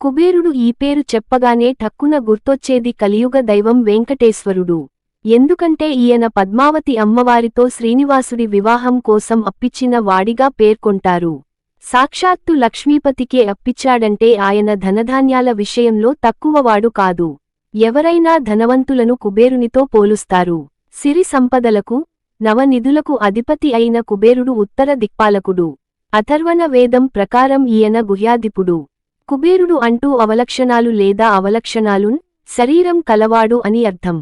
కుబేరుడు ఈ పేరు చెప్పగానే ఠక్కున గుర్తొచ్చేది కలియుగ దైవం వెంకటేశ్వరుడు. ఎందుకంటే ఈయన పద్మావతి అమ్మవారితో శ్రీనివాసుడి వివాహం కోసం అప్పిచ్చిన వాడిగా పేర్కొంటారు. సాక్షాత్తు లక్ష్మీపతికే అప్పిచ్చాడంటే ఆయన ధనధాన్యాల విషయంలో తక్కువవాడు కాదు. ఎవరైనా ధనవంతులను కుబేరునితో పోలుస్తారు. సిరి సంపదలకు, నవనిధులకు అధిపతి అయిన కుబేరుడు ఉత్తర దిక్పాలకుడు. అథర్వణ వేదం ప్రకారం ఈయన గుహ్యాధిపుడు. కుబేరుడు అంటూ అవలక్షణాలు లేదా అవలక్షణాలున్ శరీరం కలవాడు అని అర్థం.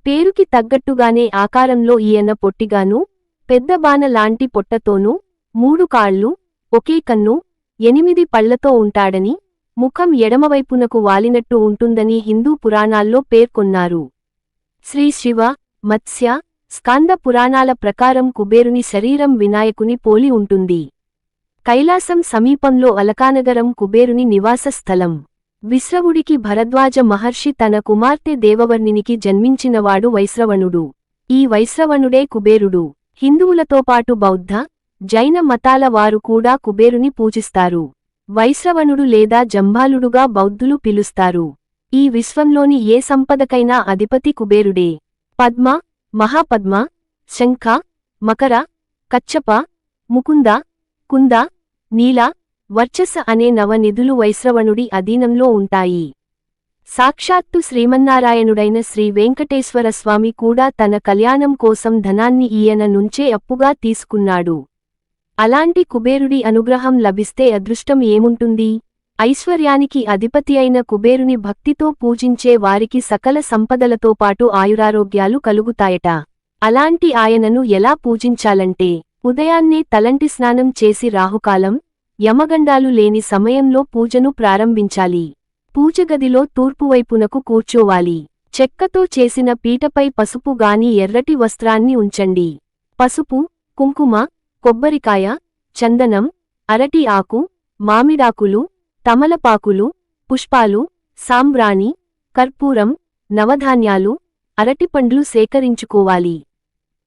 పేరుకి తగ్గట్టుగానే ఆకారంలో ఈయన పొట్టిగానూ, పెద్ద బాణ లాంటి పొట్టతోనూ, 3 కాళ్ళు, ఒకే కన్ను, 8 పళ్లతో ఉంటాడని, ముఖం ఎడమవైపునకు వాలినట్టు ఉంటుందని హిందూ పురాణాల్లో పేర్కొన్నారు. శ్రీ శివ, మత్స్య, స్కాంద పురాణాల ప్రకారం కుబేరుని శరీరం వినాయకుని పోలి ఉంటుంది. కైలాసం సమీపంలో అలకానగరం కుబేరుని నివాస స్థలం. విశ్రవుడికి భరద్వాజ మహర్షి తన కుమార్తె దేవవర్ణినికి జన్మించినవాడు వైశ్రవణుడు. ఈ వైశ్రవణుడే కుబేరుడు. హిందువులతో పాటు బౌద్ధ, జైన మతాల వారు కూడా కుబేరుని పూజిస్తారు. వైశ్రవణుడు లేదా జంబాలుడుగా బౌద్ధులు పిలుస్తారు. ఈ విశ్వంలోని ఏ సంపదకైనా అధిపతి కుబేరుడే. పద్మ, మహాపద్మ, శంఖ, మకర, కచ్చప, ముకుంద, కుంద, నీల, వర్చస్స అనే నవనిధులు వైశ్రవణుడి అధీనంలో ఉంటాయి. సాక్షాత్తు శ్రీమన్నారాయణుడైన శ్రీ వెంకటేశ్వరస్వామి కూడా తన కళ్యాణం కోసం ధనాన్ని ఈయన నుంచే అప్పుగా తీసుకున్నాడు. అలాంటి కుబేరుడి అనుగ్రహం లభిస్తే అదృష్టం ఏముంటుంది? ఐశ్వర్యానికి అధిపతి అయిన కుబేరుని భక్తితో పూజించే వారికి సకల సంపదలతో పాటు ఆయురారోగ్యాలు కలుగుతాయట. అలాంటి ఆయనను ఎలా పూజించాలంటే, ఉదయాన్నే తలంటి స్నానం చేసి రాహుకాలం, యమగండాలు లేని సమయంలో పూజను ప్రారంభించాలి. పూజగదిలో తూర్పువైపునకు కూర్చోవాలి. చెక్కతో చేసిన పీటపై పసుపు గాని ఎర్రటి వస్త్రాన్ని ఉంచండి. పసుపు, కుంకుమ, కొబ్బరికాయ, చందనం, అరటి ఆకు, మామిడాకులు, తమలపాకులు, పుష్పాలు, సాంబ్రాణి, కర్పూరం, నవధాన్యాలు, అరటిపండ్లు సేకరించుకోవాలి.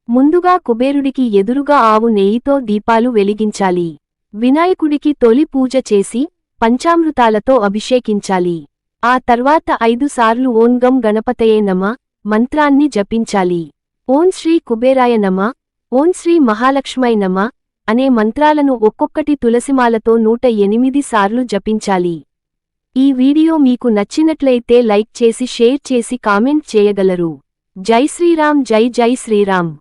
ముందుగా కుబేరుడికి ఎదురుగా ఆవు నెయ్యితో దీపాలు వెలిగించాలి. వినాయకుడికి తొలి పూజ చేసి పంచామృతాలతో అభిషేకించాలి. ఆ తర్వాత 5 సార్లు ఓం గం గణపతయే నమః మంత్రాన్ని జపించాలి. ఓం శ్రీ కుబేరాయ నమః, ఓం శ్రీ మహాలక్ష్మై నమః అనే మంత్రాలను ఒక్కొక్కటి తులసిమాలతో 108 సార్లు జపించాలి. ఈ వీడియో మీకు నచ్చినట్లయితే లైక్ చేసి షేర్ చేసి కామెంట్ చేయగలరు. జై శ్రీరామ్, జై జై శ్రీరామ్.